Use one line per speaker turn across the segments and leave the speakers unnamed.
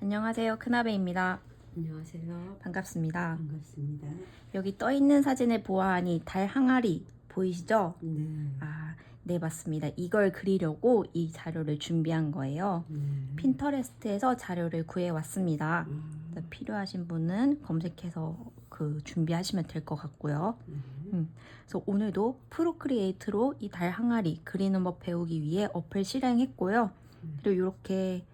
안녕하세요. 큰아베입니다.
안녕하세요.
반갑습니다.
반갑습니다.
여기 떠있는 사진을 보아하니 달 항아리 보이시죠?
네.
네, 맞습니다. 이걸 그리려고 이 자료를 준비한 거예요. 핀터레스트에서 자료를 구해왔습니다. 필요하신 분은 검색해서 준비하시면 될 것 같고요. 그래서 오늘도 프로크리에이트로 이 달 항아리 그리는 법 배우기 위해 어플 실행했고요. 그리고 이렇게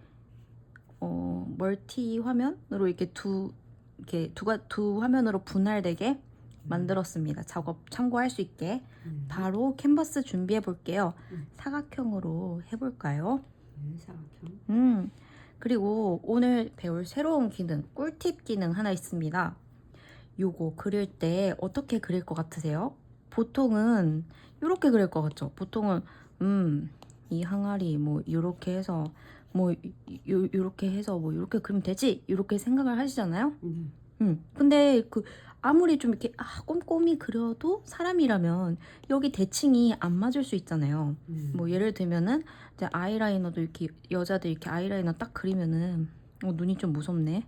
멀티 화면으로 이렇게 두 화면으로 분할되게 만들었습니다. 작업 참고할 수 있게. 바로 캔버스 준비해 볼게요. 사각형으로 해볼까요?
네, 사각형.
그리고 오늘 배울 새로운 기능, 꿀팁 기능 하나 있습니다. 요거 그릴 때 어떻게 그릴 것 같으세요? 보통은 이렇게 그릴 것 같죠? 보통은 이 항아리 뭐 이렇게 해서 뭐 요렇게 해서 뭐 이렇게 그리면 되지? 이렇게 생각을 하시잖아요? 근데 아무리 좀 이렇게 꼼꼼히 그려도 사람이라면 여기 대칭이 안 맞을 수 있잖아요. 뭐 예를 들면은 이제 아이라이너도 이렇게 여자들 이렇게 아이라이너 딱 그리면은 눈이 좀 무섭네.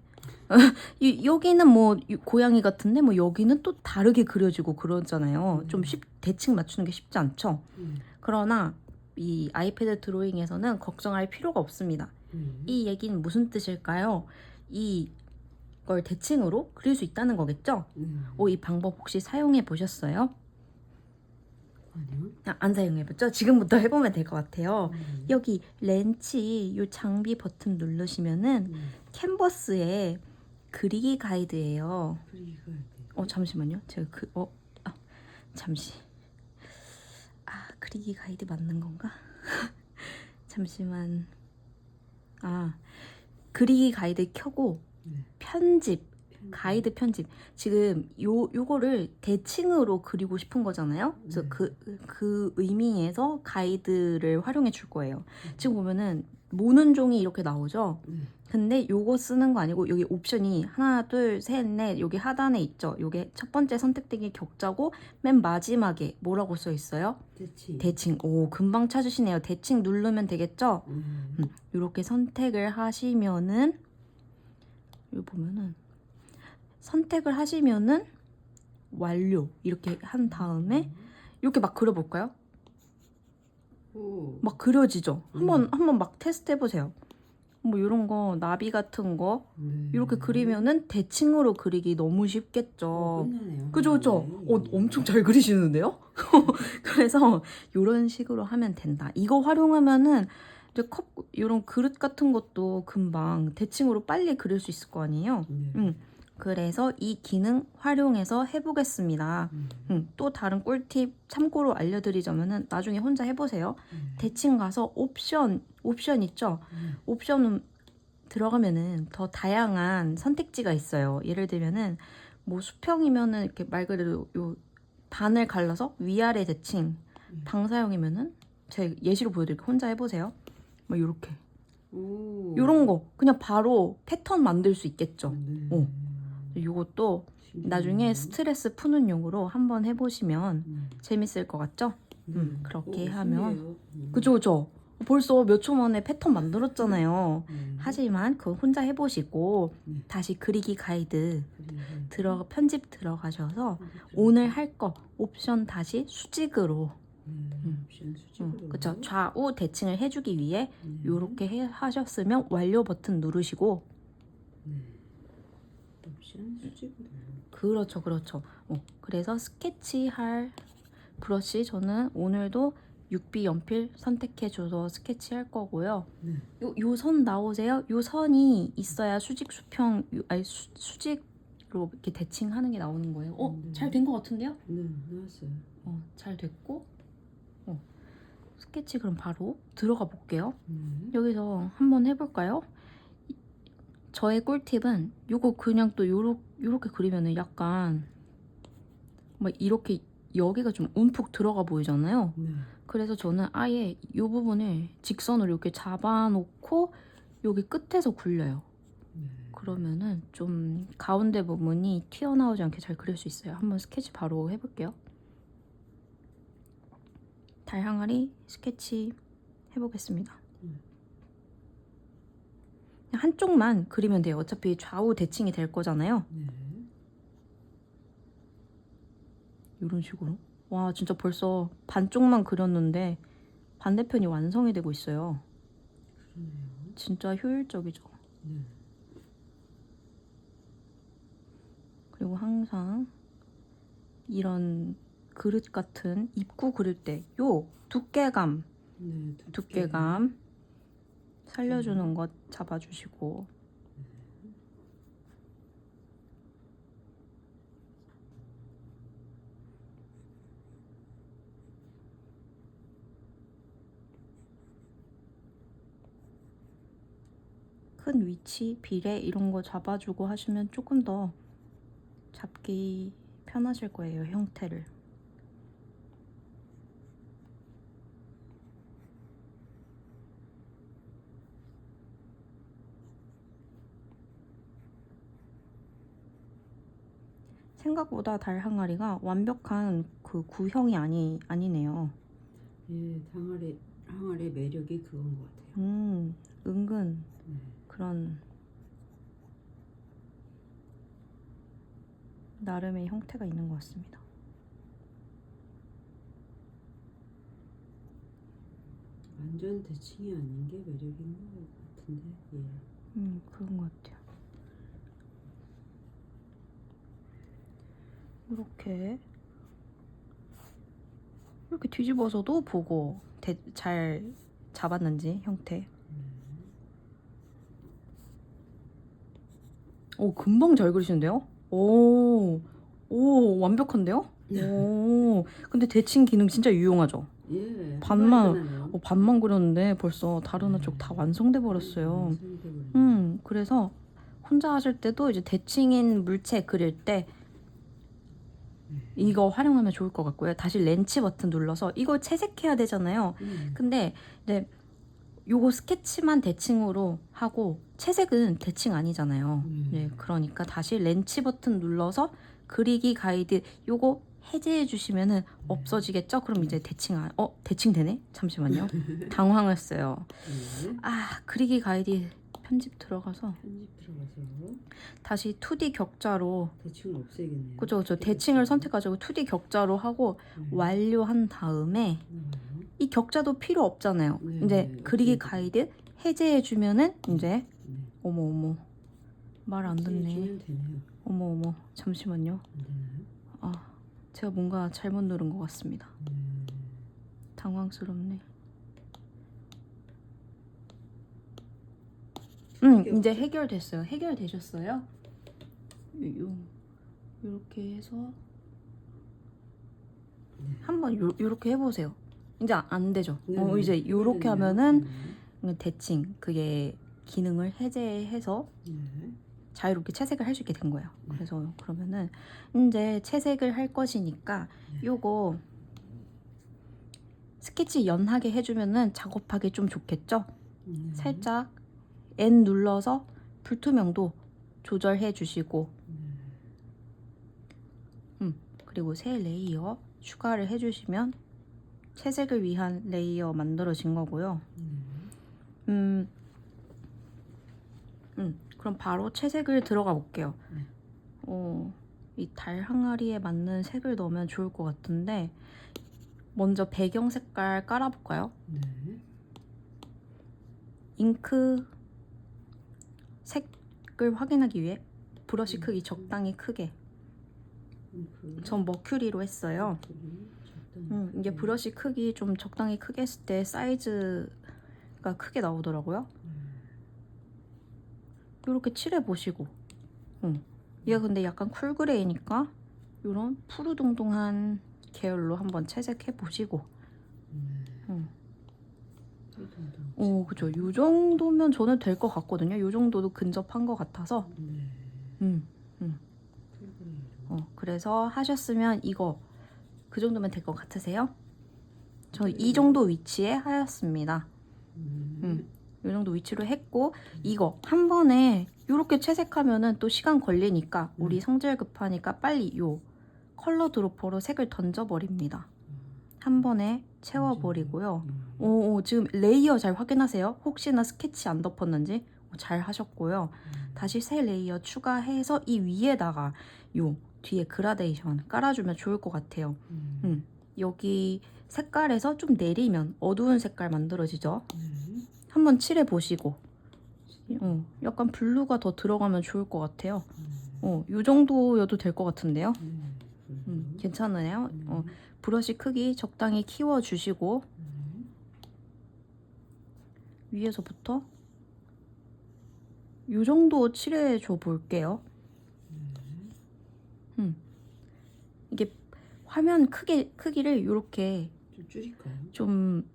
여기는 뭐 고양이 같은데 뭐 여기는 또 다르게 그려지고 그러잖아요. 좀 대칭 맞추는 게 쉽지 않죠. 그러나 이 아이패드 드로잉에서는 걱정할 필요가 없습니다. 이 얘기는 무슨 뜻일까요? 이걸 대칭으로 그릴 수 있다는 거겠죠? 이 방법 혹시 사용해 보셨어요?
아니요.
안 사용해봤죠? 지금부터 해보면 될 것 같아요. 여기 렌치 요 장비 버튼 누르시면은 캔버스에 그리기 가이드예요.
그리기가 돼.
잠시만요. 제가 잠시. 그리기 가이드 맞는 건가? 잠시만. 그리기 가이드 켜고 편집, 가이드 편집. 지금 요거를 대칭으로 그리고 싶은 거잖아요. 그래서 그 의미에서 가이드를 활용해 줄 거예요. 지금 보면은 모는 종이 이렇게 나오죠. 근데 요거 쓰는 거 아니고 여기 옵션이 하나, 둘, 셋, 넷 여기 하단에 있죠. 요게 첫 번째 선택되기 격자고 맨 마지막에 뭐라고 써 있어요? 대칭. 오, 금방 찾으시네요. 대칭 누르면 되겠죠? 이렇게 선택을 하시면은 여기 보면은 선택을 하시면은 완료 이렇게 한 다음에 이렇게 막 그려볼까요? 막 그려지죠? 한번 막 테스트 해보세요. 뭐 이런 거 나비 같은 거 이렇게 그리면은 대칭으로 그리기 너무 쉽겠죠.
끝나네요.
그죠? 엄청 잘 그리시는데요? 그래서 이런 식으로 하면 된다. 이거 활용하면은 이제 이런 그릇 같은 것도 금방 대칭으로 빨리 그릴 수 있을 거 아니에요? 그래서 이 기능 활용해서 해보겠습니다. 또 다른 꿀팁 참고로 알려드리자면은 나중에 혼자 해보세요. 대칭 가서 옵션 있죠? 옵션 들어가면은 더 다양한 선택지가 있어요. 예를 들면은 뭐 수평이면은 이렇게 말 그대로 요 반을 갈라서 위아래 대칭, 방사형이면은 제가 예시로 보여드릴게요. 혼자 해보세요. 뭐 요렇게 요런 거 그냥 바로 패턴 만들 수 있겠죠. 요것도 나중에 스트레스 푸는 용으로 한번 해보시면 재밌을 것 같죠? 그렇게 하면 그죠? 벌써 몇 초 만에 패턴 만들었잖아요. 하지만 그거 혼자 해보시고 다시 그리기 가이드 편집 들어가셔서 오늘 할 거 옵션 다시 수직으로 그쵸? 좌우 대칭을 해주기 위해 이렇게 하셨으면 완료 버튼 누르시고
옵션 수직으로.
그렇죠. 그래서 스케치할 브러쉬 저는 오늘도 6B 연필 선택해줘서 스케치할 거고요. 요 선 나오세요? 요 선이 있어야 수직 수평 수직으로 이렇게 대칭하는 게 나오는 거예요. 잘 된 것 같은데요?
네, 나왔어요.
잘 됐고 스케치 그럼 바로 들어가 볼게요. 여기서 한번 해볼까요? 저의 꿀팁은 요거 그냥 또 요렇게 그리면은 약간 막 이렇게 여기가 좀 움푹 들어가 보이잖아요. 그래서 저는 아예 이 부분을 직선으로 이렇게 잡아놓고 여기 끝에서 굴려요. 그러면은 좀 가운데 부분이 튀어나오지 않게 잘 그릴 수 있어요. 한번 스케치 바로 해볼게요. 달 항아리 스케치 해보겠습니다. 한쪽만 그리면 돼요. 어차피 좌우 대칭이 될 거잖아요.
네.
이런 식으로. 와, 진짜 벌써 반쪽만 그렸는데 반대편이 완성이 되고 있어요.
그러네요.
진짜 효율적이죠.
네.
그리고 항상 이런 그릇 같은 입구 그릴 때 요 두께감,
네.
두께감 살려주는 것 잡아주시고. 큰 위치, 비례 이런 거 잡아주고 하시면 조금 더 잡기 편하실 거예요, 형태를. 생각보다 달 항아리가 완벽한 그 구형이 아니네요.
예, 항아리의 매력이 그건 것 같아요.
은근
네.
그런 나름의 형태가 있는 것 같습니다.
완전 대칭이 아닌 게 매력인 것 같은데. 예.
그런 것 같아요. 이렇게 뒤집어서도 보고 잘 잡았는지 형태. 오, 금방 잘 그리시는데요? 오, 완벽한데요? 오, 근데 대칭 기능 진짜 유용하죠?
예.
반만 그렸는데 벌써 다른 한쪽 다 완성돼 버렸어요. 그래서 혼자 하실 때도 이제 대칭인 물체 그릴 때 이거 활용하면 좋을 것 같고요. 다시 렌치 버튼 눌러서 이거 채색해야 되잖아요. 근데 이제 요거 스케치만 대칭으로 하고 채색은 대칭 아니잖아요. 네, 그러니까 다시 렌치 버튼 눌러서 그리기 가이드 요거 해제해 주시면은 없어지겠죠? 그럼 이제 대칭 되네? 잠시만요. 당황했어요. 그리기 가이드 편집 들어가서 다시 2D 격자로
대칭을 없애겠네요.
그죠. 대칭을 선택하시고 2D 격자로 하고 완료한 다음에 이 격자도 필요 없잖아요. 이제 그리기 가이드 해제해 주면은 이제 어머 말 안 듣네. 어머 잠시만요. 제가 뭔가 잘못 누른 것 같습니다. 당황스럽네. 이제 해결됐어요. 해결되셨어요? 요렇게 해서 한번 요렇게 해보세요. 이제 안 되죠? 이제 요렇게 하면은 대칭 그게 기능을 해제해서 자유롭게 채색을 할 수 있게 된 거예요. 그래서 그러면은 이제 채색을 할 것이니까 요거 스케치 연하게 해주면은 작업하기 좀 좋겠죠? 살짝 N 눌러서 불투명도 조절해 주시고 그리고 새 레이어 추가를 해주시면 채색을 위한 레이어 만들어진 거고요. 그럼 바로 채색을 들어가 볼게요. 이 달 항아리에 맞는 색을 넣으면 좋을 것 같은데 먼저 배경 색깔 깔아볼까요? 잉크 색을 확인하기 위해 브러쉬 크기 적당히 크게 전 머큐리로 했어요. 이게 브러쉬 크기 좀 적당히 크게 했을 때 사이즈가 크게 나오더라고요. 이렇게 칠해 보시고 얘가 근데 약간 쿨그레이니까 이런 푸르둥둥한 계열로 한번 채색해 보시고 그죠. 요 정도면 저는 될 것 같거든요. 요 정도도 근접한 것 같아서 그래서 하셨으면 이거 그 정도면 될 것 같으세요? 저 이 정도 위치에 하였습니다. 이 정도 위치로 했고 이거 한 번에 이렇게 채색하면은 또 시간 걸리니까 우리 성질 급하니까 빨리 요 컬러 드로퍼로 색을 던져버립니다. 한 번에 채워버리고요. 지금 레이어 잘 확인하세요. 혹시나 스케치 안 덮었는지 잘 하셨고요. 다시 새 레이어 추가해서 이 위에다가 요 뒤에 그라데이션 깔아주면 좋을 것 같아요. 여기 색깔에서 좀 내리면 어두운 색깔 만들어지죠. 한번 칠해 보시고 약간 블루가 더 들어가면 좋을 것 같아요. 요 정도여도 될 것 같은데요. 괜찮으네요. 브러쉬 크기 적당히 키워주시고 위에서부터 요 정도 칠해줘 볼게요. 이게 화면 크기를 이렇게
좀 줄일까요?
좀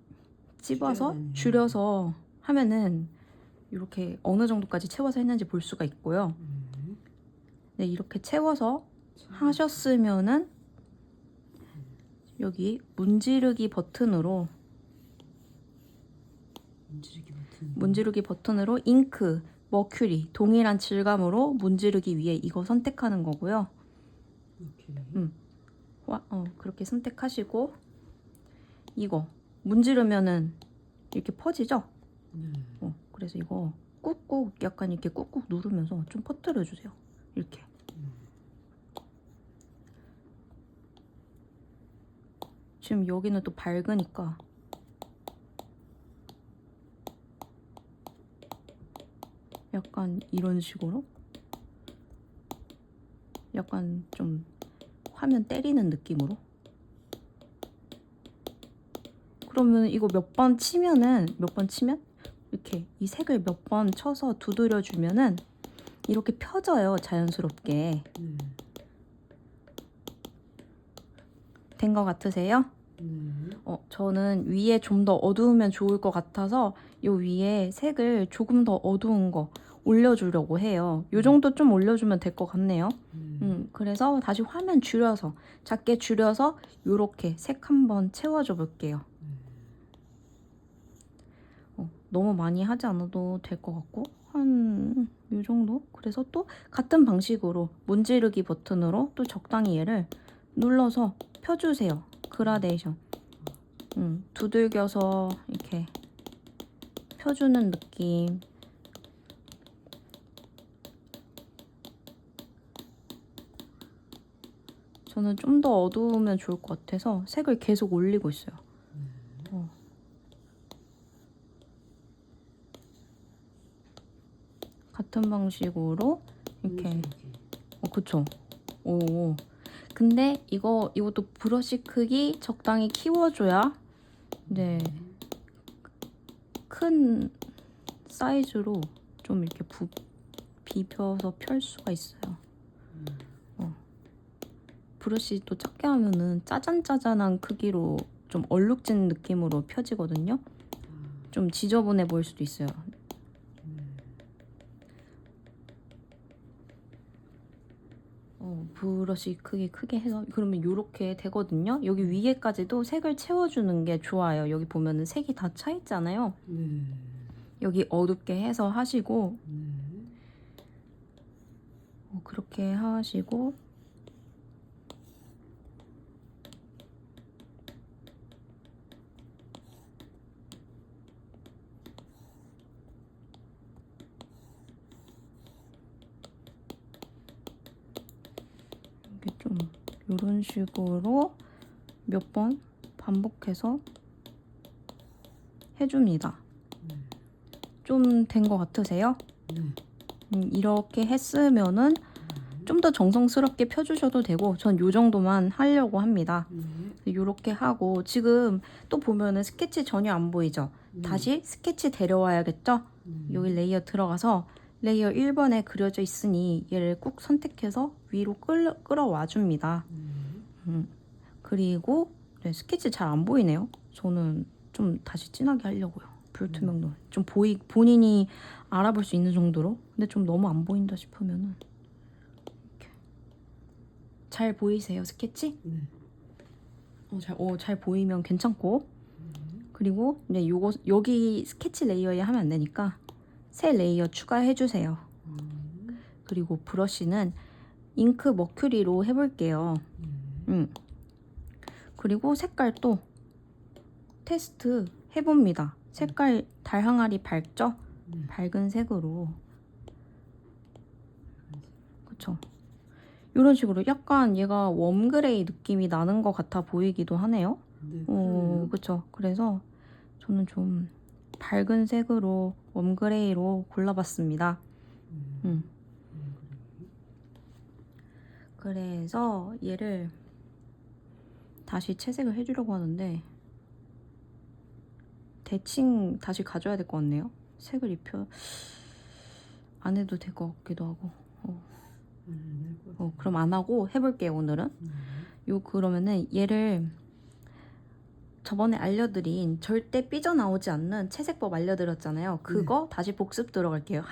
찝어서 줄여서 하면은 이렇게 어느 정도까지 채워서 했는지 볼 수가 있고요. 네, 이렇게 채워서 하셨으면은 여기 문지르기 버튼으로 문지르기 버튼으로 잉크, 머큐리 동일한 질감으로 문지르기 위해 이거 선택하는 거고요. 그렇게 선택하시고 이거 문지르면은 이렇게 퍼지죠? 그래서 이거 꾹꾹 약간 이렇게 꾹꾹 누르면서 좀 퍼뜨려 주세요. 이렇게. 지금 여기는 또 밝으니까 약간 이런 식으로 약간 좀 화면 때리는 느낌으로. 그러면 이거 몇 번 치면 이렇게 이 색을 몇 번 쳐서 두드려 주면은 이렇게 펴져요, 자연스럽게. 된 것 같으세요? 저는 위에 좀 더 어두우면 좋을 것 같아서 요 위에 색을 조금 더 어두운 거 올려주려고 해요. 요 정도 좀 올려주면 될 것 같네요. 그래서 다시 화면 줄여서 작게 줄여서 요렇게 색 한번 채워줘 볼게요. 너무 많이 하지 않아도 될 것 같고 한 요 정도? 그래서 또 같은 방식으로 문지르기 버튼으로 또 적당히 얘를 눌러서 펴주세요. 그라데이션. 두들겨서 이렇게 펴주는 느낌. 저는 좀 더 어두우면 좋을 것 같아서 색을 계속 올리고 있어요. 같은 방식으로 이렇게. 그쵸? 오. 근데 이것도 브러쉬 크기 적당히 키워줘야 큰 사이즈로 좀 이렇게 비벼서 펼 수가 있어요. 브러쉬 또 작게 하면은 짜잔짜잔한 크기로 좀 얼룩진 느낌으로 펴지거든요. 좀 지저분해 보일 수도 있어요. 브러쉬 크게 해서 그러면 이렇게 되거든요. 여기 위에까지도 색을 채워주는 게 좋아요. 여기 보면은 색이 다 차 있잖아요. 여기 어둡게 해서 하시고 그렇게 하시고 이렇게 좀 이런 식으로 몇 번 반복해서 해줍니다. 좀 된 것 같으세요? 이렇게 했으면은 좀 더 정성스럽게 펴주셔도 되고 전 요 정도만 하려고 합니다. 이렇게 하고 지금 또 보면은 스케치 전혀 안 보이죠? 다시 스케치 데려와야겠죠? 여기 레이어 들어가서 레이어 1번에 그려져 있으니 얘를 꾹 선택해서 위로 끌어와 줍니다. 그리고 스케치 잘 안 보이네요. 저는 좀 다시 진하게 하려고요. 불투명도 좀 본인이 알아볼 수 있는 정도로. 근데 좀 너무 안 보인다 싶으면은 이렇게. 잘 보이세요, 스케치? 잘 보이면 괜찮고. 그리고 이제 여기 스케치 레이어에 하면 안 되니까 새 레이어 추가해 주세요. 그리고 브러쉬는 잉크 머큐리로 해볼게요. 그리고 색깔도 테스트 해봅니다. 색깔 달 항아리 밝죠?
네.
밝은 색으로. 그쵸? 이런 식으로 약간 얘가 웜그레이 느낌이 나는 것 같아 보이기도 하네요.
네, 그러네요.
그쵸? 그래서 저는 좀 밝은 색으로 웜그레이로 골라봤습니다. 음. 그래서 얘를 다시 채색을 해주려고 하는데 대칭 다시 가져야 될 것 같네요. 색을 입혀 안 해도 될 것 같기도 하고. 그럼 안 하고 해볼게요 오늘은. 그러면은 얘를 저번에 알려드린 절대 삐져나오지 않는 채색법 알려드렸잖아요. 그거 다시 복습 들어갈게요.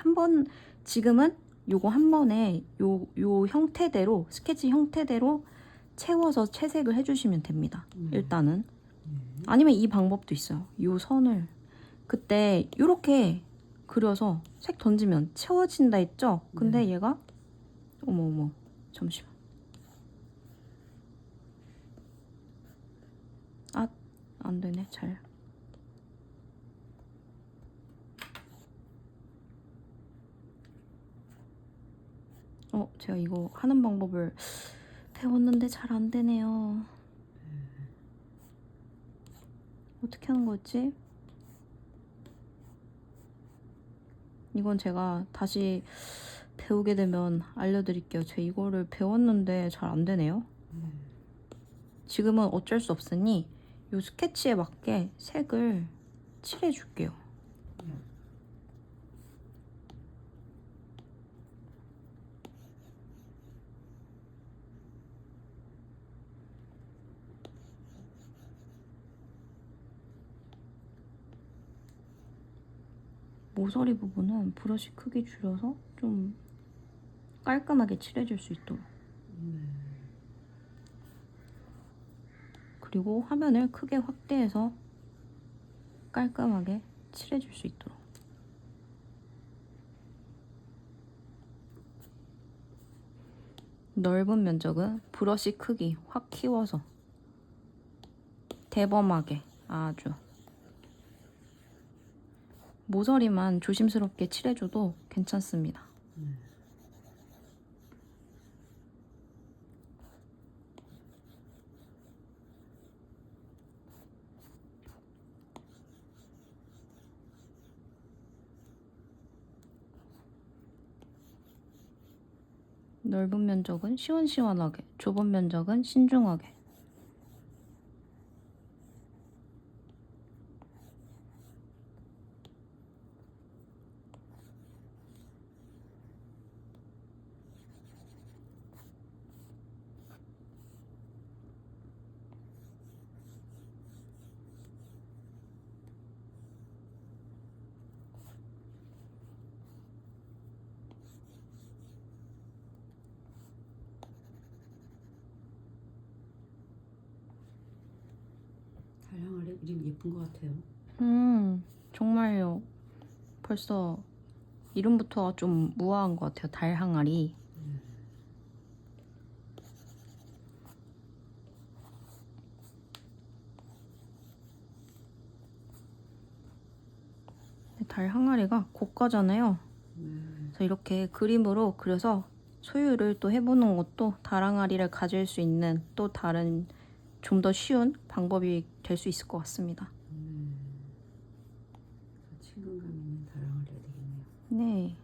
지금은 요거 한 번에 요 형태대로 스케치 형태대로 채워서 채색을 해주시면 됩니다. 일단은. 아니면 이 방법도 있어요. 요 선을 그때 요렇게 그려서 색 던지면 채워진다 했죠? 근데 얘가 어머 잠시만. 안 되네 잘. 제가 이거 하는 방법을 배웠는데 잘 안 되네요. 어떻게 하는 거지? 이건 제가 다시 배우게 되면 알려드릴게요. 제가 이거를 배웠는데 잘 안 되네요. 지금은 어쩔 수 없으니 이 스케치에 맞게 색을 칠해줄게요. 모서리 부분은 브러쉬 크기 줄여서 좀 깔끔하게 칠해줄 수 있도록. 그리고 화면을 크게 확대해서 깔끔하게 칠해줄 수 있도록. 넓은 면적은 브러쉬 크기 확 키워서 대범하게 아주. 모서리만 조심스럽게 칠해줘도 괜찮습니다. 넓은 면적은 시원시원하게, 좁은 면적은 신중하게.
달향아리 이름 예쁜 것 같아요.
정말요. 벌써 이름부터 좀 무화한 것 같아요. 달항아리. 달항아리가 고가잖아요. 그래서 이렇게 그림으로 그려서 소유를 또 해보는 것도 달항아리를 가질 수 있는 또 다른 좀 더 쉬운 방법이 될 수 있을 것 같습니다.
친근감 있는 달향아리가 되겠네요.
네.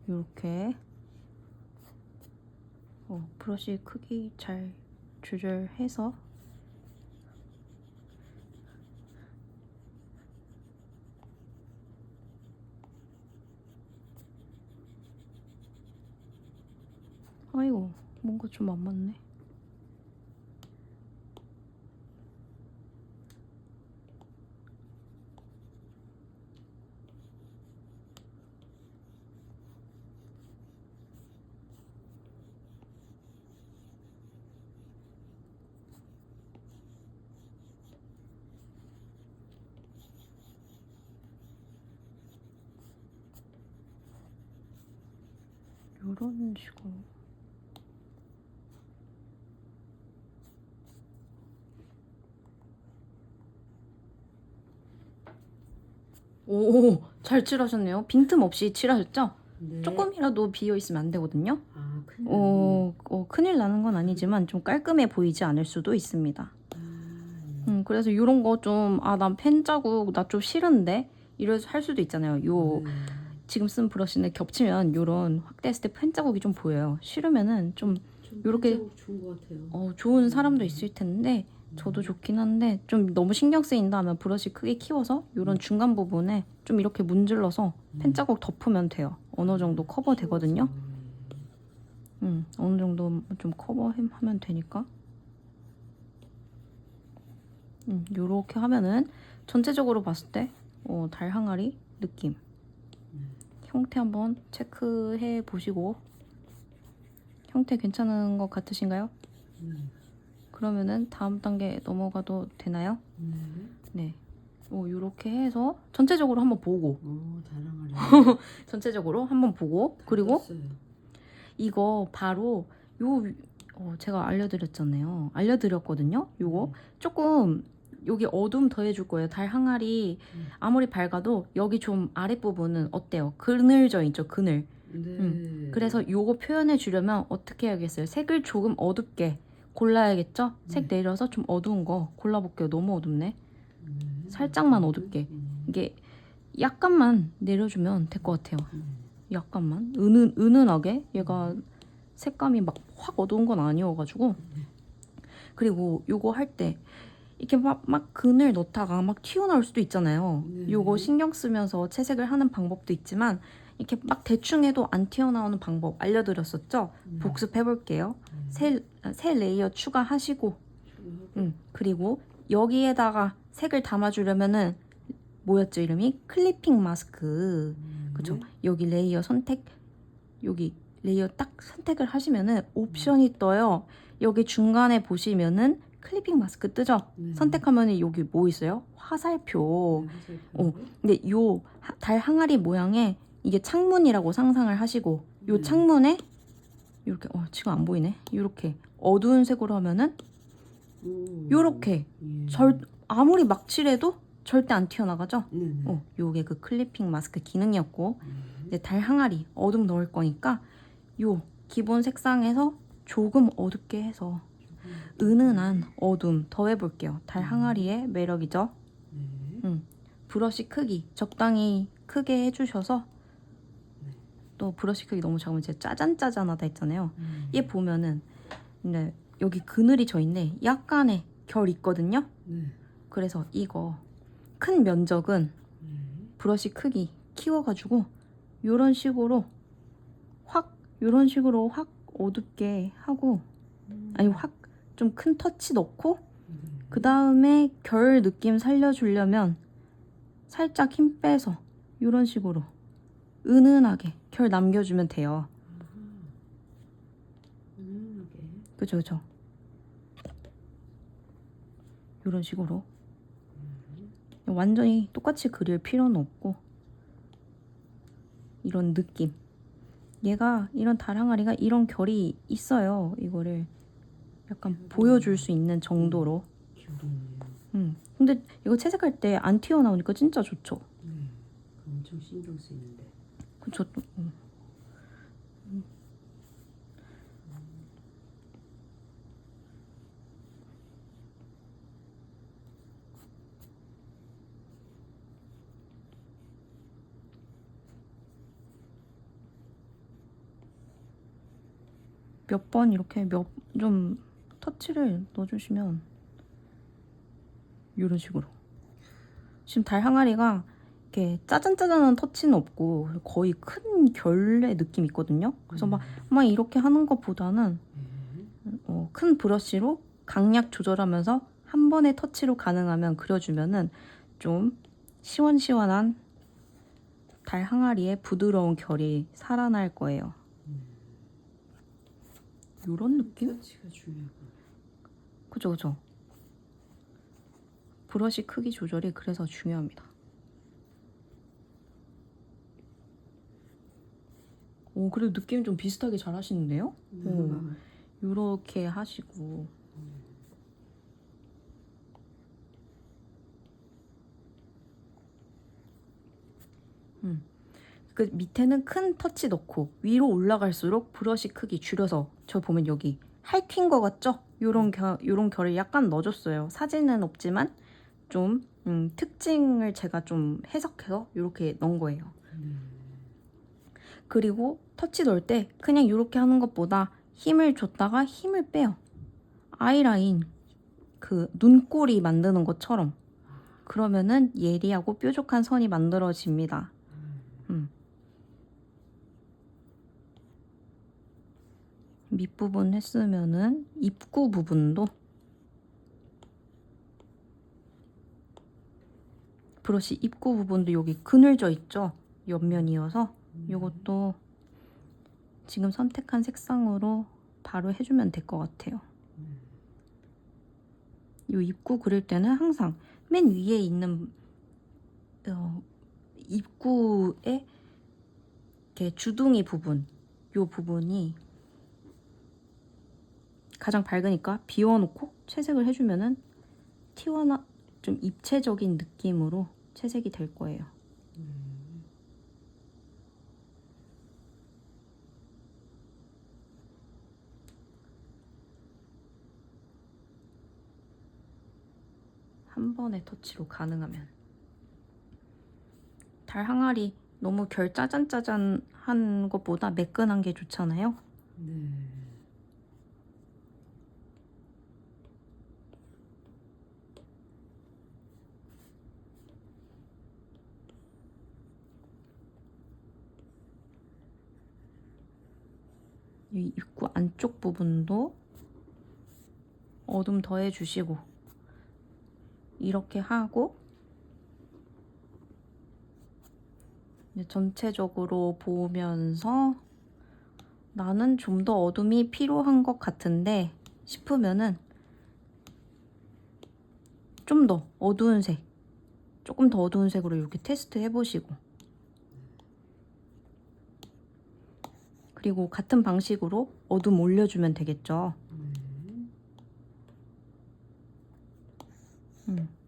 이렇게 브러쉬 크기 잘 조절해서 아이고 뭔가 좀 안 맞네. 이런 식으로. 오, 잘 칠하셨네요. 빈틈 없이 칠하셨죠?
네.
조금이라도 비어 있으면 안 되거든요.
아, 큰일 났네.
큰일 나는 건 아니지만 좀 깔끔해 보이지 않을 수도 있습니다.
아,
그래서 이런 거 좀, 난 펜 자국 나 좀 싫은데? 이래서 할 수도 있잖아요.
네.
지금 쓴 브러쉬는 겹치면 요런 확대했을 때 펜 자국이 좀 보여요. 싫으면은 좀
좀
요렇게
펜자국 좋은 것 같아요.
좋은 사람도 있을 텐데 저도 좋긴 한데 좀 너무 신경 쓰인다 하면 브러쉬 크게 키워서 요런 중간 부분에 좀 이렇게 문질러서 펜 자국 덮으면 돼요. 어느 정도 커버 되거든요. 어느 정도 좀 커버하면 되니까. 요렇게 하면은 전체적으로 봤을 때 달 항아리 느낌 형태 한번 체크해 보시고 형태 괜찮은 것 같으신가요? 그러면은 다음 단계 넘어가도 되나요?
네.
네. 요렇게 해서 전체적으로 한번 보고
다랑아리.
전체적으로 한번 보고 그리고
떴어요.
이거 바로 제가 알려드렸거든요. 요거 조금 여기 어둠 더해줄 거예요. 달 항아리 아무리 밝아도 여기 좀 아랫부분은 어때요? 그늘져 있죠, 그늘.
네.
그래서 요거 표현해 주려면 어떻게 해야겠어요? 색을 조금 어둡게 골라야겠죠? 색 내려서 좀 어두운 거 골라볼게요. 너무 어둡네. 살짝만 어둡게. 이게 약간만 내려주면 될 것 같아요. 약간만 은은하게 얘가 색감이 막 확 어두운 건 아니어가지고. 그리고 요거 할 때 이렇게 막 그늘 넣다가 막 튀어나올 수도 있잖아요. 요거 신경 쓰면서 채색을 하는 방법도 있지만 이렇게 막 대충 해도 안 튀어나오는 방법 알려드렸었죠? 복습해볼게요. 새 레이어 추가하시고 그리고 여기에다가 색을 담아주려면은 뭐였죠 이름이? 클리핑 마스크. 그쵸? 여기 레이어 여기 레이어 딱 선택을 하시면은 옵션이 떠요. 여기 중간에 보시면은 클리핑 마스크 뜨죠? 선택하면은 여기 뭐 있어요? 화살표. 근데 요 달 항아리 모양의 이게 창문이라고 상상을 하시고 요 창문에 이렇게 지금 안 보이네. 이렇게 어두운 색으로 하면은 요렇게 아무리 막 칠해도 절대 안 튀어나가죠? 요게 그 클리핑 마스크 기능이었고 이제 달 항아리 어둠 넣을 거니까 요 기본 색상에서 조금 어둡게 해서 은은한 어둠 더해볼게요. 달 항아리의 매력이죠. 브러쉬 크기 적당히 크게 해주셔서 또 브러쉬 크기 너무 작으면 진짜 짜잔짜잔하다 했잖아요. 얘 보면은 근데 여기 그늘이 져 있네. 약간의 결 있거든요. 그래서 이거 큰 면적은 브러쉬 크기 키워가지고 요런 식으로 확 어둡게 하고 아니 확 좀 큰 터치 넣고 그 다음에 결 느낌 살려주려면 살짝 힘 빼서 요런 식으로 은은하게 결 남겨주면 돼요. 그죠 그죠. 요런 식으로 완전히 똑같이 그릴 필요는 없고 이런 느낌. 얘가 이런 달 항아리가 이런 결이 있어요. 이거를 약간 보여줄 수 있는 정도로. 근데 이거 채색할 때 안 튀어나오니까 진짜 좋죠.
엄청 신경 쓰이는데.
그쵸. 몇 번 이렇게 좀 터치를 넣어주시면 이런 식으로. 지금 달 항아리가 이렇게 짜잔짜잔한 터치는 없고 거의 큰 결의 느낌이 있거든요. 그래서 막 이렇게 하는 것보다는 큰 브러쉬로 강약 조절하면서 한 번의 터치로 가능하면 그려주면은 좀 시원시원한 달 항아리의 부드러운 결이 살아날 거예요. 요런 느낌?
터치가 중요하고.
그죠 그죠. 브러쉬 크기 조절이 그래서 중요합니다. 그래도 느낌 좀 비슷하게 잘 하시는데요? 요렇게 하시고 그 밑에는 큰 터치 넣고 위로 올라갈수록 브러쉬 크기 줄여서 저 보면 여기 할퀸 거 같죠? 요런 결을 약간 넣어줬어요. 사진은 없지만 좀 특징을 제가 좀 해석해서 이렇게 넣은 거예요. 그리고 터치 넣을 때 그냥 이렇게 하는 것보다 힘을 줬다가 힘을 빼요. 아이라인 그 눈꼬리 만드는 것처럼. 그러면은 예리하고 뾰족한 선이 만들어집니다. 밑부분 했으면은 입구 부분도 브러쉬 입구 부분도 여기 그늘져 있죠? 옆면이어서 이것도 지금 선택한 색상으로 바로 해주면 될 것 같아요. 이 입구 그릴 때는 항상 맨 위에 있는 입구에 이렇게 주둥이 부분, 이 부분이 가장 밝으니까 비워놓고 채색을 해주면은 튀어나 좀 입체적인 느낌으로 채색이 될 거예요. 한 번의 터치로 가능하면. 달 항아리 너무 결 짜잔짜잔한 것보다 매끈한 게 좋잖아요.
네.
이 입구 안쪽 부분도 어둠 더해주시고 이렇게 하고 이제 전체적으로 보면서 나는 좀 더 어둠이 필요한 것 같은데 싶으면은 좀 더 어두운 색, 조금 더 어두운 색으로 이렇게 테스트 해보시고 그리고 같은 방식으로 어둠 올려주면 되겠죠.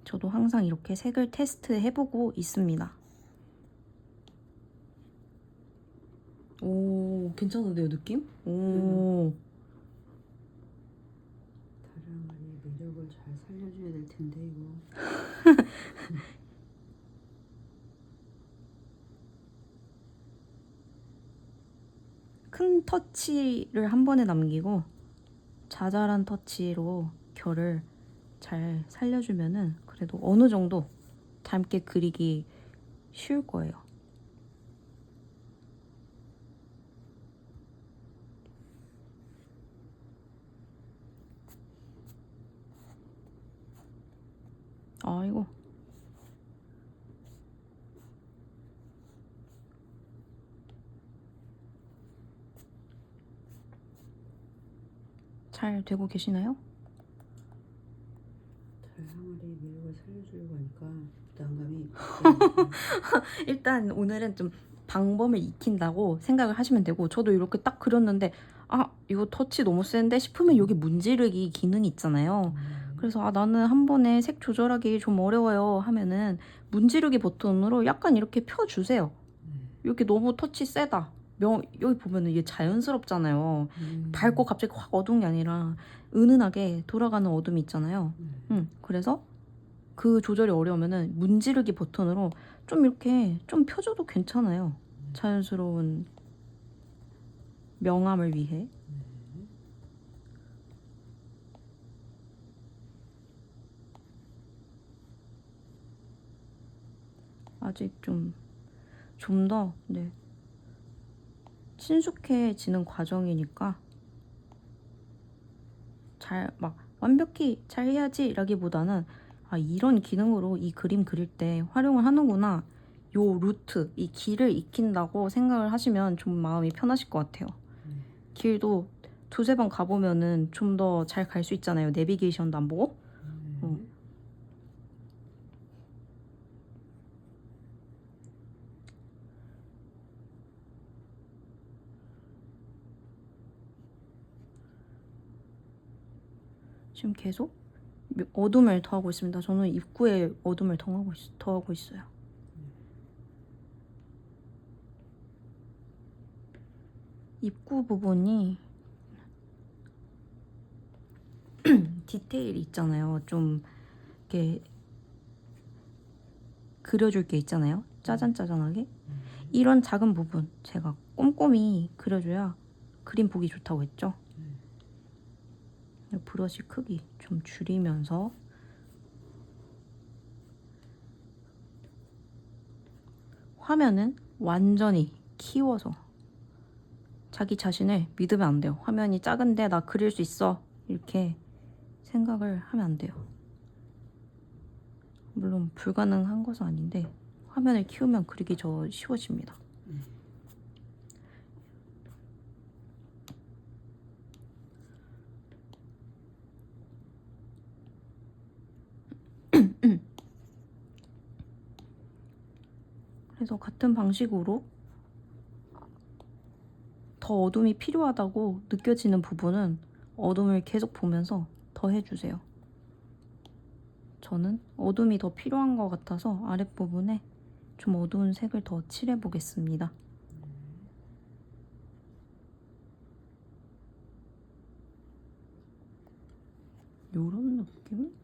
저도 항상 이렇게 색을 테스트 해보고 있습니다. 오, 괜찮은데요, 느낌? 오.
다랑아리의 매력을 잘 살려줘야 될 텐데 이거.
큰 터치를 한 번에 남기고 자잘한 터치로 결을 잘 살려주면은 그래도 어느 정도 닮게 그리기 쉬울 거예요. 아이고. 잘 되고 계시나요?
다랑아리의 매력을 살려주려고 하니까 부담감이.
일단 오늘은 좀 방범을 익힌다고 생각을 하시면 되고 저도 이렇게 딱 그렸는데 아 이거 터치 너무 센데 싶으면 여기 문지르기 기능이 있잖아요. 그래서 아 나는 한 번에 색 조절하기 좀 어려워요 하면은 문지르기 버튼으로 약간 이렇게 펴주세요. 이렇게 너무 터치 세다. 여기 보면은 이게 자연스럽잖아요. 밝고 갑자기 확 어두운 게 아니라 은은하게 돌아가는 어둠이 있잖아요. 그래서 그 조절이 어려우면은 문지르기 버튼으로 좀 이렇게 좀 펴줘도 괜찮아요. 자연스러운 명암을 위해. 아직 좀 더 네. 친숙해지는 과정이니까 잘 막 완벽히 잘 해야지 라기보다는 아 이런 기능으로 이 그림 그릴 때 활용을 하는구나 요 루트 이 길을 익힌다고 생각을 하시면 좀 마음이 편하실 것 같아요. 길도 두세 번 가보면은 좀 더 잘 갈 수 있잖아요. 내비게이션도 안 보고. 지금 계속 어둠을 더하고 있습니다. 저는 입구에 어둠을 더하고 있어요. 입구 부분이 디테일이 있잖아요. 좀 이렇게 그려줄 게 있잖아요. 짜잔짜잔하게. 이런 작은 부분 제가 꼼꼼히 그려줘야 그림 보기 좋다고 했죠. 브러쉬 크기 좀 줄이면서 화면은 완전히 키워서 자기 자신을 믿으면 안 돼요. 화면이 작은데 나 그릴 수 있어 이렇게 생각을 하면 안 돼요. 물론 불가능한 것은 아닌데 화면을 키우면 그리기 더 쉬워집니다. 그래서 같은 방식으로 더 어둠이 필요하다고 느껴지는 부분은 어둠을 계속 보면서 더 해주세요. 저는 어둠이 더 필요한 것 같아서 아랫부분에 좀 어두운 색을 더 칠해 보겠습니다. 요런 느낌?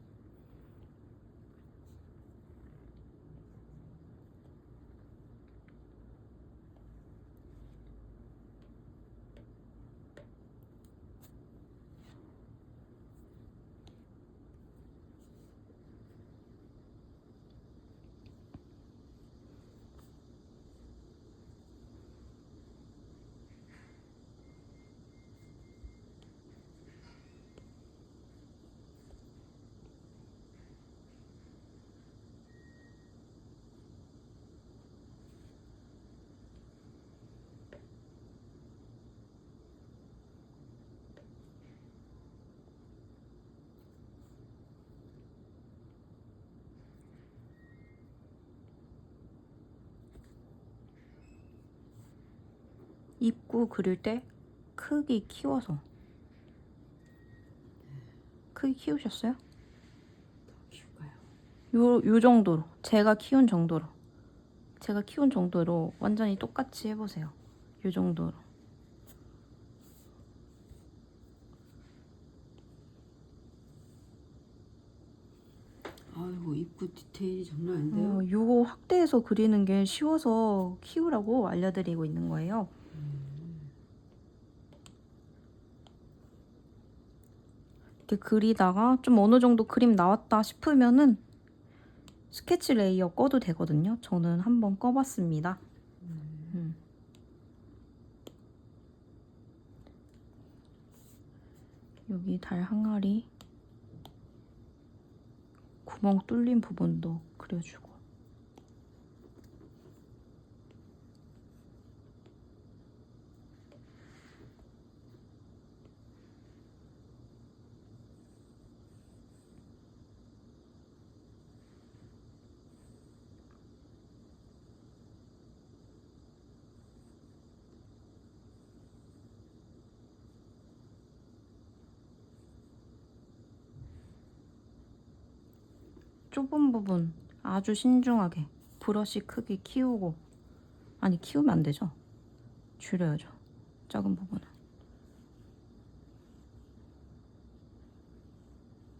입구 그릴 때 크기 키워서. 크기 키우셨어요?
더 키울까요?
요 정도로 제가 키운 정도로 완전히 똑같이 해보세요. 요 정도로.
아이고 입구 디테일이 장난 아닌데요?
요거 확대해서 그리는 게 쉬워서 키우라고 알려드리고 있는 거예요. 이렇게 그리다가 좀 어느 정도 그림 나왔다 싶으면은 스케치 레이어 꺼도 되거든요. 저는 한번 꺼봤습니다. 여기 달 항아리 구멍 뚫린 부분도 그려주고. 좁은 부분 아주 신중하게 브러쉬 크기 키우고. 아니 키우면 안 되죠. 줄여야죠. 작은 부분은.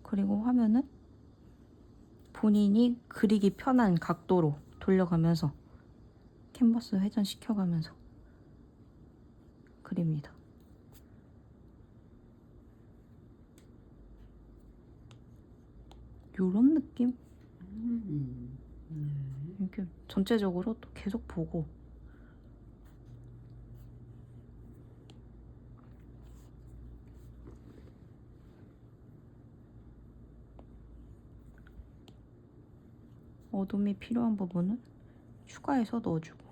그리고 화면은 본인이 그리기 편한 각도로 돌려가면서 캔버스 회전시켜가면서 그립니다. 요런 느낌? 이렇게 전체적으로 또 계속 보고. 어둠이 필요한 부분은 추가해서 넣어주고.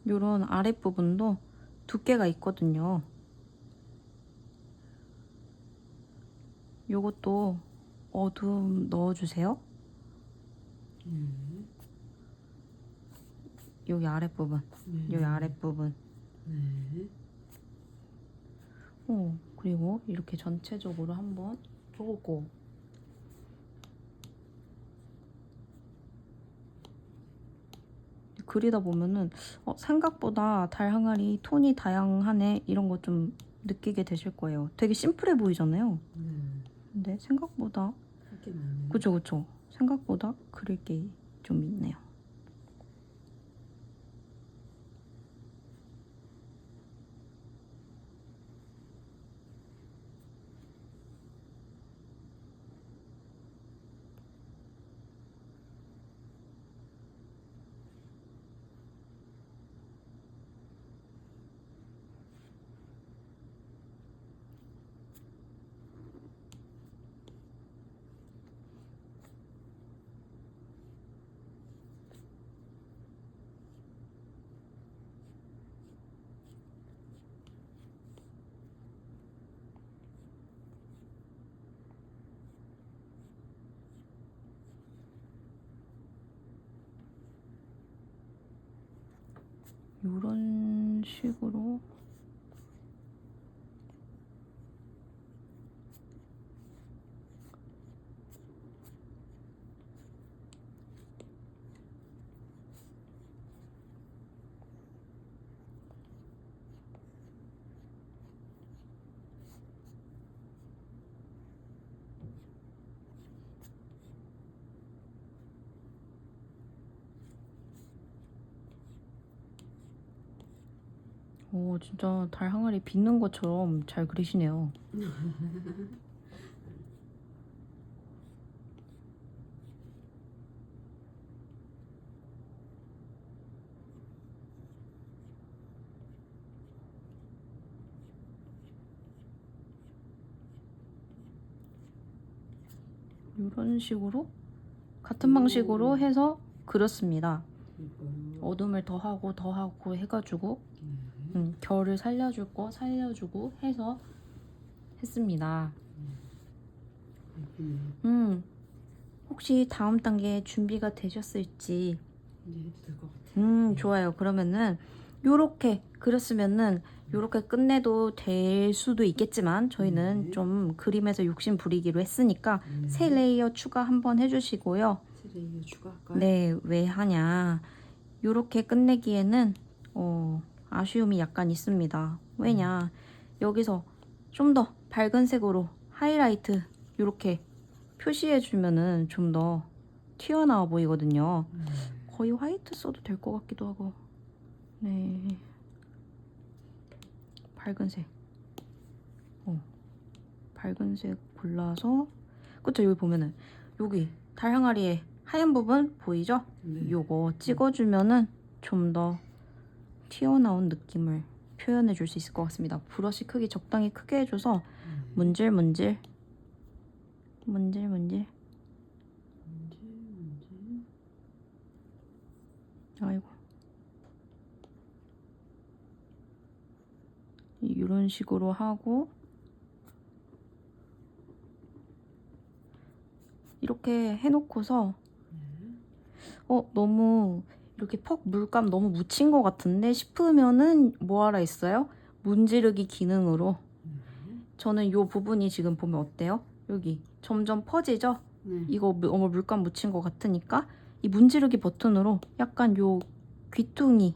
요런 아랫부분도 두께가 있거든요. 요것도 어둠 넣어주세요. 여기 아랫부분. 여기 아랫부분.
네.
그리고 이렇게 전체적으로 한번 보고 그리다 보면은 생각보다 달 항아리 톤이 다양하네 이런 거 좀 느끼게 되실 거예요. 되게 심플해 보이잖아요. 근데 생각보다
할 게 많네요.
그쵸. 생각보다 그릴 게 좀 있네요. 이런 식으로 진짜 달 항아리 빚는 것처럼 잘 그리시네요. 이런 식으로 같은 방식으로 해서 그렸습니다.
이거요.
어둠을 더하고 해가지고
네.
결을 살려줄 거 살려주고 해서 했습니다.
예쁘네요.
혹시 다음 단계 준비가 되셨을지
이제 해도 될 것 같아요.
좋아요. 그러면은 요렇게 그렸으면은 요렇게 끝내도 될 수도 있겠지만 저희는
네.
좀 그림에서 욕심 부리기로 했으니까
네.
세 레이어 추가 한번 해주시고요.
세 레이어 추가할까요?
네, 왜 하냐. 요렇게 끝내기에는 아쉬움이 약간 있습니다. 왜냐, 여기서 좀 더 밝은 색으로 하이라이트 요렇게 표시해주면은 좀 더 튀어나와 보이거든요. 거의 화이트 써도 될 것 같기도 하고. 네, 밝은 색. 밝은 색 골라서, 그쵸, 여기 보면은 여기 달 항아리에 하얀 부분 보이죠?
네.
요거 찍어주면은 좀 더 튀어나온 느낌을 표현해 줄 수 있을 것 같습니다. 브러쉬 크기 적당히 크게 해줘서 문질문질 아이고, 이런 식으로 하고 이렇게 해놓고서 너무 이렇게 퍽 물감 너무 묻힌 것 같은데 싶으면은 뭐하라 했어요? 문지르기 기능으로 저는 이 부분이 지금 보면 어때요? 여기 점점 퍼지죠?
네.
이거 너무 물감 묻힌 것 같으니까 이 문지르기 버튼으로 약간 요 귀퉁이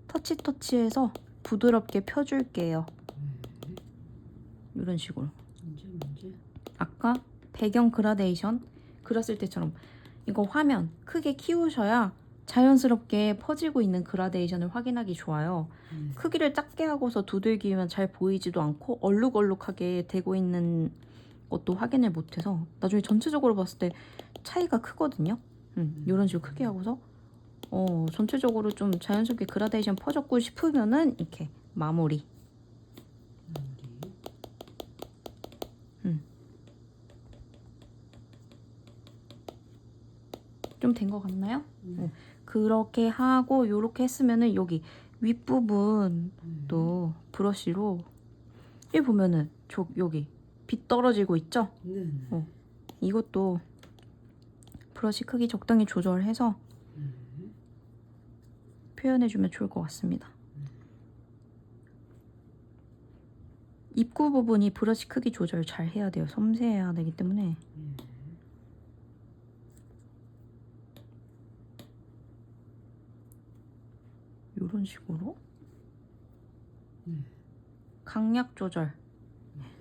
터치해서 부드럽게 펴줄게요. 이런 식으로.
문제.
아까 배경 그라데이션 그렸을 때처럼 이거 화면 크게 키우셔야 자연스럽게 퍼지고 있는 그라데이션을 확인하기 좋아요. 크기를 작게 하고서 두들기면 잘 보이지도 않고 얼룩얼룩하게 되고 있는 것도 확인을 못해서 나중에 전체적으로 봤을 때 차이가 크거든요. 이런 식으로 크게 하고서 전체적으로 좀 자연스럽게 그라데이션 퍼졌고 싶으면은 이렇게 마무리. 좀 된 것 같나요? 그렇게 하고 요렇게 했으면은 여기 윗부분도 브러쉬로 여기 보면은 여기 빛 떨어지고 있죠?
네.
이것도 브러쉬 크기 적당히 조절해서 표현해주면 좋을 것 같습니다. 입구 부분이 브러쉬 크기 조절 잘 해야 돼요. 섬세해야 되기 때문에. 이런 식으로 강약 조절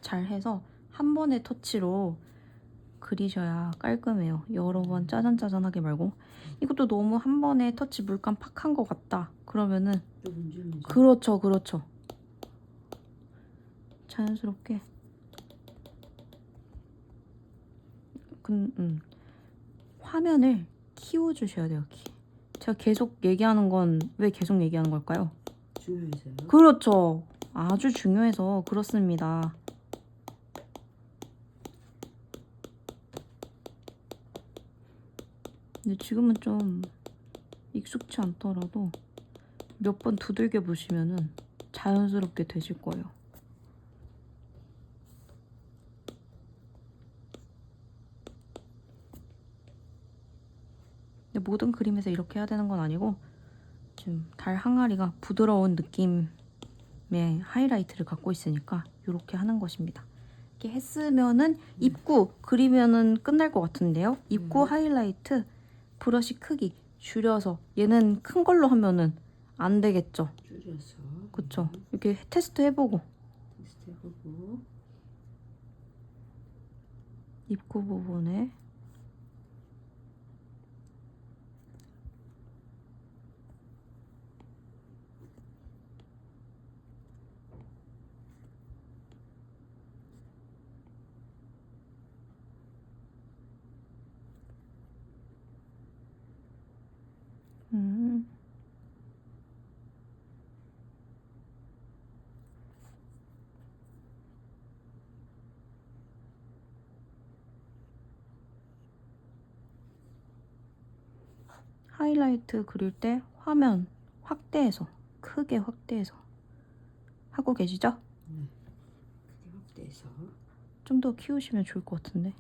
잘 해서 한 번의 터치로 그리셔야 깔끔해요. 여러 번 짜잔짜잔하게 말고. 이것도 너무 한 번에 터치 물감 팍 한 것 같다 그러면은
또 문제는
그렇죠 그렇죠. 자연스럽게 화면을 키워주셔야 돼요. 제가 계속 얘기하는 건 왜 계속 얘기하는 걸까요?
중요해서요.
그렇죠. 아주 중요해서 그렇습니다. 근데 지금은 좀 익숙치 않더라도 몇 번 두들겨 보시면은 자연스럽게 되실 거예요. 근데 모든 그림에서 이렇게 해야 되는 건 아니고 지금 달 항아리가 부드러운 느낌의 하이라이트를 갖고 있으니까 이렇게 하는 것입니다. 이렇게 했으면은 입구 그리면은 끝날 것 같은데요. 입구 하이라이트 브러쉬 크기 줄여서 얘는 큰 걸로 하면은 안 되겠죠.
줄여서.
그쵸? 이렇게 테스트 해보고
테스트 해보고.
입구 부분에 하이라이트 그릴 때 화면 확대해서 크게 확대해서 하고 계시죠?
크게 확대해서.
좀 더 키우시면 좋을 것 같은데.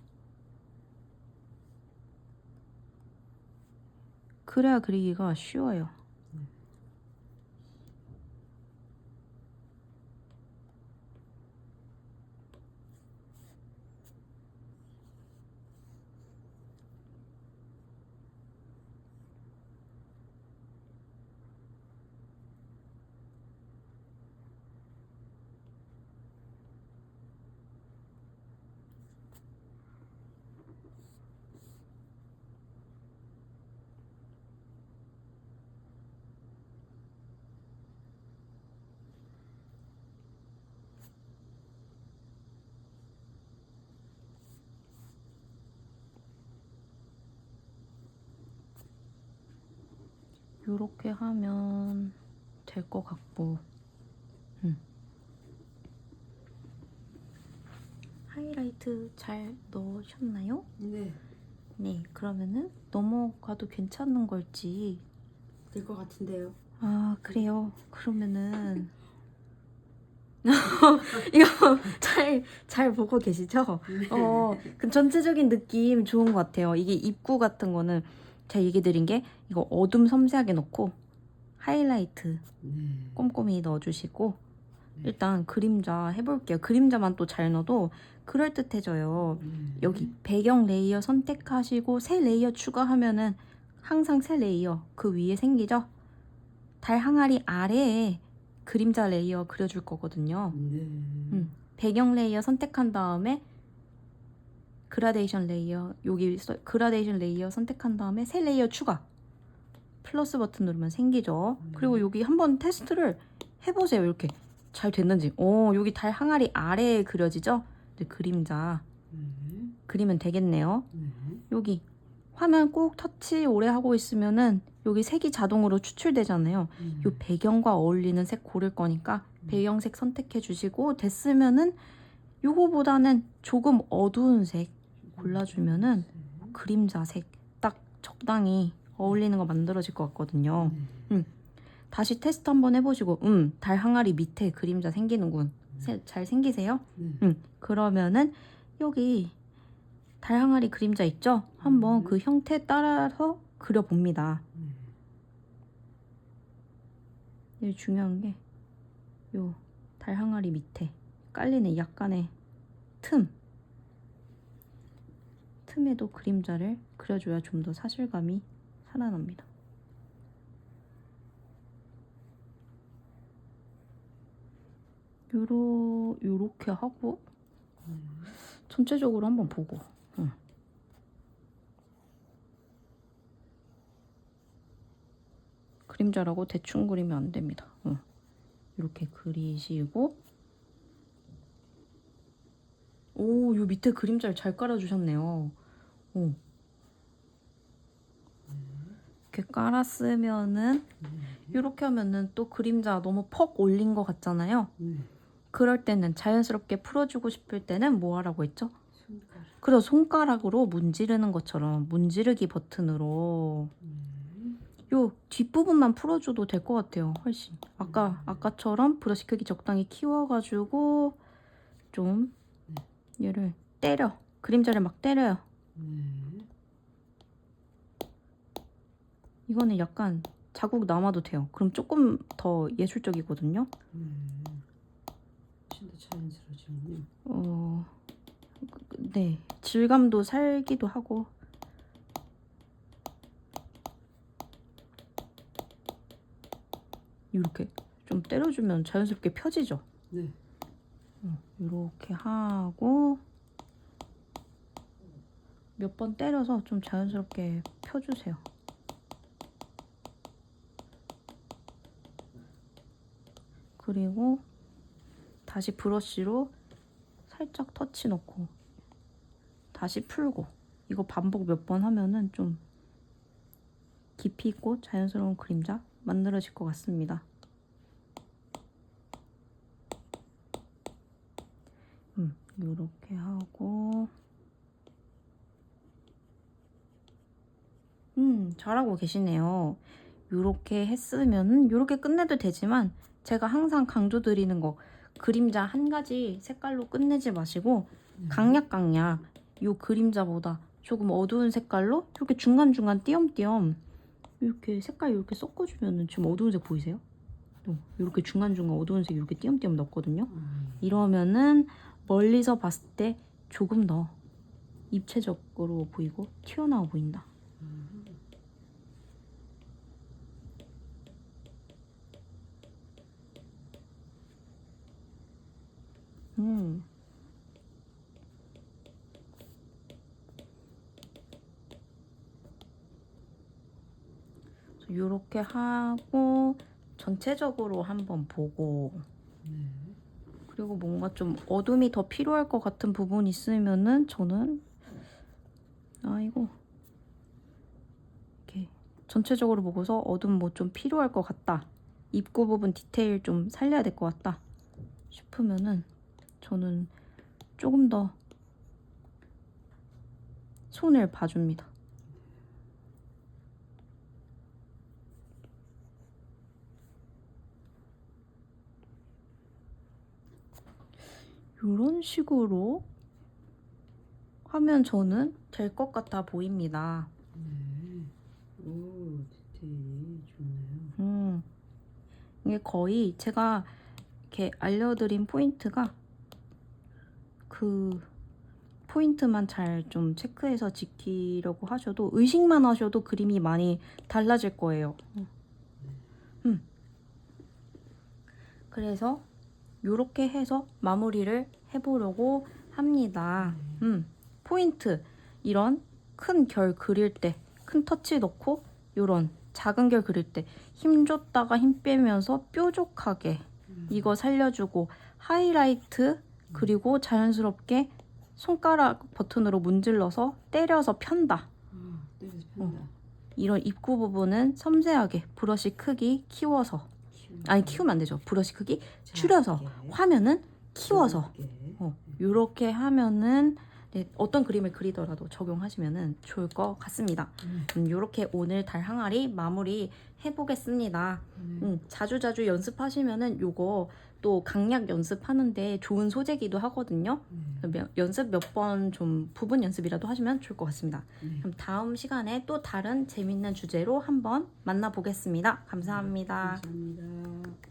그래야 그리기가 쉬워요. 요렇게 하면 될 것 같고 하이라이트 잘 넣으셨나요?
네.
네, 그러면은 넘어가도 괜찮은 걸지.
될 것 같은데요.
아, 그래요? 그러면은 이거 잘 보고 계시죠? 그 전체적인 느낌 좋은 것 같아요. 이게 입구 같은 거는 제가 얘기 드린 게 이거 어둠 섬세하게 넣고 하이라이트 꼼꼼히 넣어주시고 일단 그림자 해볼게요. 그림자만 또 잘 넣어도 그럴듯해져요. 여기 배경 레이어 선택하시고 새 레이어 추가하면은 항상 새 레이어 그 위에 생기죠? 달 항아리 아래에 그림자 레이어 그려줄 거거든요. 배경 레이어 선택한 다음에 그라데이션 레이어 여기 그라데이션 레이어 선택한 다음에 새 레이어 추가 플러스 버튼 누르면 생기죠. 그리고 여기 한번 테스트를 해보세요. 이렇게 잘 됐는지. 여기 달 항아리 아래에 그려지죠? 이제 그림자 그리면 되겠네요. 여기 화면 꼭 터치 오래 하고 있으면은 여기 색이 자동으로 추출되잖아요. 이 배경과 어울리는 색 고를 거니까 배경색 선택해 주시고 됐으면은 요거보다는 조금 어두운 색 골라주면은 그림자 색 딱 적당히 어울리는 거 만들어질 것 같거든요. 다시 테스트 한번 해보시고 달 항아리 밑에 그림자 생기는군. 잘 생기세요? 그러면은 여기 달 항아리 그림자 있죠? 한번 그 형태 따라서 그려봅니다. 여기 중요한 게 요 달 항아리 밑에 깔리는 약간의 틈에도 그림자를 그려줘야 좀 더 사실감이 살아납니다. 요렇게 하고 전체적으로 한번 보고 그림자라고 대충 그리면 안 됩니다. 이렇게 그리시고 오, 요 밑에 그림자를 잘 깔아주셨네요. 오. 이렇게 깔았으면은 이렇게 하면은 또 그림자 너무 퍽 올린 것 같잖아요. 그럴 때는 자연스럽게 풀어주고 싶을 때는 뭐 하라고 했죠?
손가락.
그래서 손가락으로 문지르는 것처럼 문지르기 버튼으로 요 뒷부분만 풀어줘도 될 것 같아요. 훨씬 아까처럼 브러쉬 크기 적당히 키워가지고 좀 얘를 때려 그림자를 막 때려요. 이거는 약간 자국 남아도 돼요. 그럼 조금 더 예술적이거든요.
훨씬 더 자연스러워지군요.
네, 질감도 살기도 하고. 이렇게 좀 때려주면 자연스럽게 펴지죠.
네.
이렇게 하고 몇 번 때려서 좀 자연스럽게 펴주세요. 그리고 다시 브러쉬로 살짝 터치 넣고 다시 풀고 이거 반복 몇 번 하면은 좀 깊이 있고 자연스러운 그림자 만들어질 것 같습니다. 요렇게 하고 잘하고 계시네요. 요렇게 했으면 요렇게 끝내도 되지만 제가 항상 강조드리는 거 그림자 한 가지 색깔로 끝내지 마시고 강약 요 그림자보다 조금 어두운 색깔로 이렇게 중간중간 띄엄띄엄 이렇게 색깔 이렇게 섞어주면은 지금 어두운 색 보이세요? 이렇게 중간중간 어두운 색 이렇게 띄엄띄엄 넣었거든요. 이러면은 멀리서 봤을 때 조금 더 입체적으로 보이고 튀어나와 보인다. 이렇게 하고 전체적으로 한번 보고 그리고 뭔가 좀 어둠이 더 필요할 것 같은 부분이 있으면은 저는 이거 이렇게 전체적으로 보고서 어둠 뭐 좀 필요할 것 같다. 입구 부분 디테일 좀 살려야 될 것 같다 싶으면은 저는 조금 더 손을 봐줍니다. 이런 식으로 하면 저는 될 것 같아 보입니다.
오, 디테일이 좋네요.
이게 거의 제가 이렇게 알려드린 포인트가 그 포인트만 잘 좀 체크해서 지키려고 하셔도 의식만 하셔도 그림이 많이 달라질 거예요. 그래서 이렇게 해서 마무리를 해보려고 합니다. 포인트 이런 큰 결 그릴 때 큰 터치 넣고 이런 작은 결 그릴 때 힘 줬다가 힘 빼면서 뾰족하게 이거 살려주고 하이라이트 그리고 자연스럽게 손가락 버튼으로 문질러서 때려서 편다.
때려서 편다.
이런 입구 부분은 섬세하게 브러쉬 크기 키워서 키우면 안 되죠. 브러쉬 크기 줄여서 화면은 키워서 이렇게 하면은 네, 어떤 그림을 그리더라도 적용하시면 좋을 것 같습니다. 이렇게 오늘 달 항아리 마무리 해보겠습니다. 자주자주 연습하시면은 요거 또 강약 연습하는데 좋은 소재기도 하거든요. 연습 몇 번 좀 부분 연습이라도 하시면 좋을 것 같습니다. 그럼 다음 시간에 또 다른 재밌는 주제로 한번 만나보겠습니다. 감사합니다.
감사합니다.